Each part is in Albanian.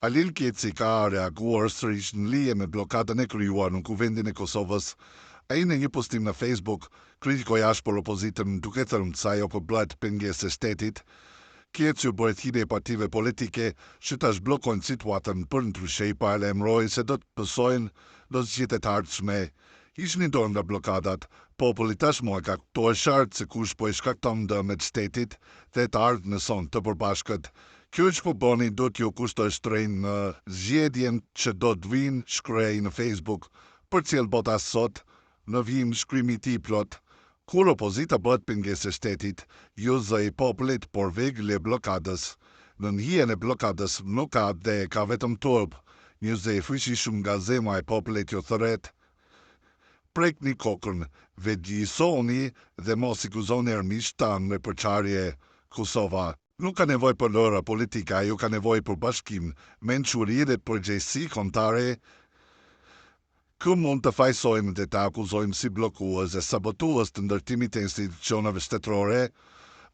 Halil Keci ka reaguar sërish në lije me blokadën e krijuar në kuvendin e Kosovës. Ai në një postim në Facebook kritikoi ashpër opozitën duke thënë se ajo po bëhet pengesë e shtetit. Keci u bëri thirrje partive politike që tash bllokojnë situatën për ndryshe i paralajmëroi se do të pësojnë do zgjedhjet e ardhshme. Ishin dorë nga blokadat, populli tashmë ka kuptuar qartë se kush po i shkakton dëmet shtetit dhe të ardhmen son të përbashkët. Kjo që po bëni do t'ju kushtoj shtrenjtë në zgjedhjen që do të vinë, shkruaj në Facebook, për cilë bota sot, në vijim shkrimi i tij plot. Kur opozita bëhet pengesë e shtetit, ju zë i popullit por vegle blokadës. Në hijen e blokadës nuk ka dhe ka vetëm turp, një zë i fuqishëm nga zema e popullit ju thret. Prekni kokën, vetgjisoni dhe mos i kuzoni armiqtë tanë me përçarje. Kosova nuk ka nevojë për lëra politika, ajo ka nevojë për bashkim, mençuri dhe përgjegjësi kombëtare. Kë mund të fajsojmë dhe të akuzojmë si blokues e sabotues të ndërtimit të institucioneve shtetërore,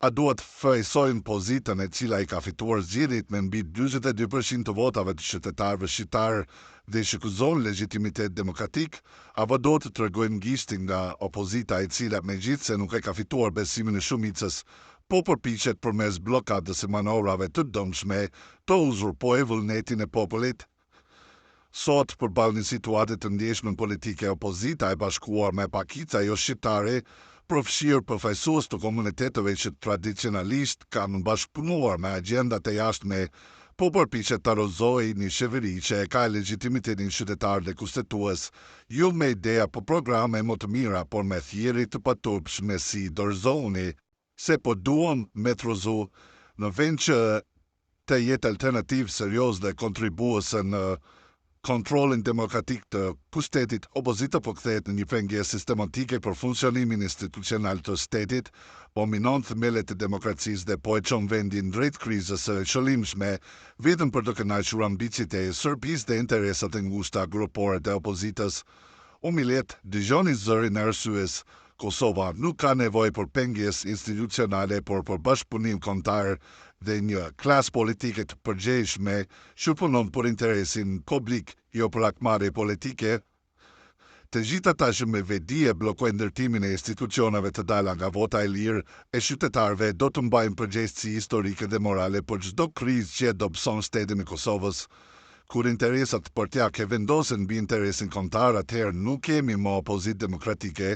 a duhet fajsojmë pozitën e cila i ka fituar zgjedhjet me mbi 42% të votave të qytetarëve shqiptar dhe shikuzon legjitimitet demokratik, apo do të tregojmë gishtin nga opozita e cila megjithse nuk e ka fituar besimin e shumicës, po përpiqet përmes blokadës e manovrave të dëmshme të uzurpojë vullnetin e popullit. Sot, përballë një situate të ndjeshme politike, opozita e bashkuar me pakica jo shqiptare, përfshirë përfaqësues të komuniteteve që tradicionalisht kanë bashkëpunuar me agjendat e jashtme, po përpiqet të rozojë një qeveri që e ka legitimitetin qytetar dhe kushtetues, jo me ideja për programe më të mira, por me thjerrje të paturpshme si Dorëzoni, se po duam me trozu në vend që të jetë alternativë serioz dhe kontribuese në kontrollin demokratik të pushtetit, opozita po kthehet në një pengesë sistematike për funksionimin institucional të shtetit, po minon themelet e demokracisë dhe po e çon vendin drejt krizës së qëllimshme, vetëm për të kënaqur ambicit e Serbisë dhe interesat e ngushta grupore të opozitës. U millet, dëgjoni zërin e arsyes. Kosova nuk ka nevojë për pengesë institucionale, por për bashkëpunim kombëtar dhe një klasë politike të përgjegjshme që punon për interesin publik, jo për akmarrje politike. Të gjithë ata që me vedi e blokojnë ndërtimin e institucioneve të dala nga vota e lirë e qytetarëve do të mbajnë përgjegjësi historike dhe morale për çdo krizë që dobëson shtetin e Kosovës. Kur interesat partjake vendosen mbi interesin kombëtar, atëherë nuk kemi më opozitë demokratike,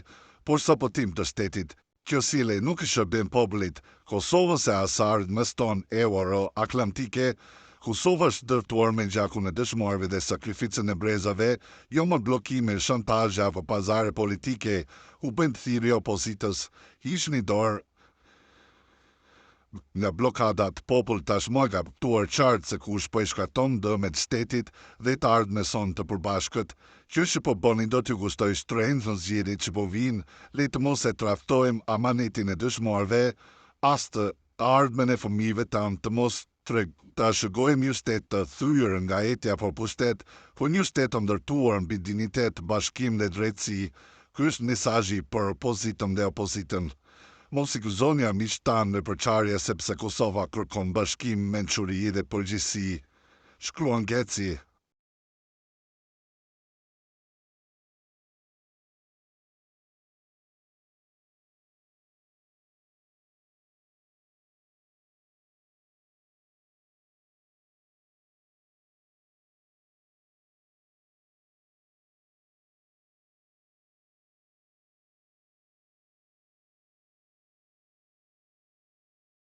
por sabotim të shtetit. Kjo sile nuk i shërben popullit. Kosovës e asar mes ton euro-atlantike, Kosova është dërtuar me gjakun e dëshmorëve dhe sakrificën e brezave, jo më blokime, shantazhe apo pazare politike, u bën thirrje opozitës, hiqni dorë nga blokadat. Popull tashmë ka kuptuar qartë se kush po i shkakton dëmet shtetit dhe të ardhmen son të përbashkët. Kjo që po bëni do t'ju gustoj shtrenjtë në zgjedhjet që po vinë, le të mos e traftojmë amanetin e dëshmorëve, as të ardhmen e fëmijëve tanë, të mos ta shëgojmë një shtet të thyer nga etja për pushtet, por një shtet të ndërtuar mbi dinitet, bashkim dhe drejtësi. Ky është mesazhi për opozitën dhe opozitën. Mos i gëzoni armiqtë tanë në përçarje sepse Kosova kërkon bashkim, mençuri dhe përgjegjësi. Shkruan Geci.